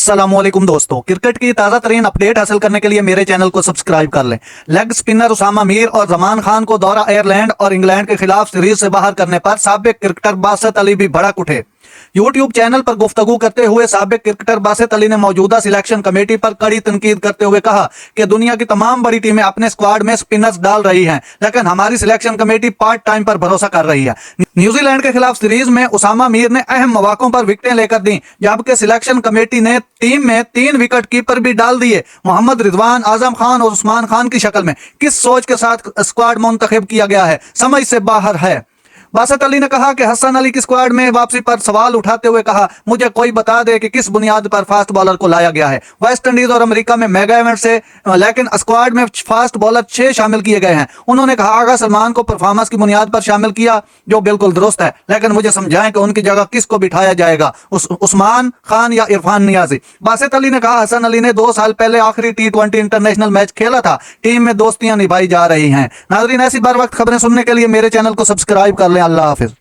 अस्सलामुअलैकुम दोस्तों, क्रिकेट की ताज़ा तरीन अपडेट हासिल करने के लिए मेरे चैनल को सब्सक्राइब कर लें। लेग स्पिनर उसामा मीर और जमान खान को दौरा आयरलैंड और इंग्लैंड के खिलाफ सीरीज से बाहर करने पर साबिक क्रिकेटर बासित अली भी भड़क उठे। यूट्यूब चैनल पर गुफ्तगू करते हुए साबिक क्रिकेटर बासित अली ने मौजूदा सिलेक्शन कमेटी पर कड़ी तनकीद करते हुए कहा कि दुनिया की तमाम बड़ी टीमें अपने स्क्वाड में स्पिनर्स डाल रही हैं, लेकिन हमारी सिलेक्शन कमेटी पार्ट टाइम पर भरोसा कर रही है। न्यूजीलैंड के खिलाफ सीरीज में उसामा मीर ने अहम मौकों पर विकेटें लेकर दी, जबकि सिलेक्शन कमेटी ने टीम में 3 विकेट कीपर भी डाल दिए। मोहम्मद रिजवान, आजम खान और उस्मान खान की शक्ल में किस सोच के साथ स्क्वाड मुंतखब किया गया है, समझ से बाहर है। बासित अली ने कहा कि हसन अली की स्क्वाड में वापसी पर सवाल उठाते हुए कहा, मुझे कोई बता दे कि किस बुनियाद पर फास्ट बॉलर को लाया गया है। वेस्ट इंडीज और अमेरिका में मेगा इवेंट से लेकिन स्क्वाड में फास्ट बॉलर 6 शामिल किए गए हैं। उन्होंने कहा, आगा सलमान को परफॉर्मेंस की बुनियाद पर शामिल किया, जो बिल्कुल दुरुस्त है, लेकिन मुझे समझाएं कि उनकी जगह किसको बिठाया जाएगा, उस्मान खान या इरफान नियाजी। बासित अली ने कहा, हसन अली ने 2 साल पहले आखिरी T20 इंटरनेशनल मैच खेला था, टीम में दोस्तियां निभाई जा रही हैं। नाजरीन, ऐसी बर वक्त खबरें सुनने के लिए मेरे चैनल को सब्सक्राइब कर लें। अल्लाह हाफिज।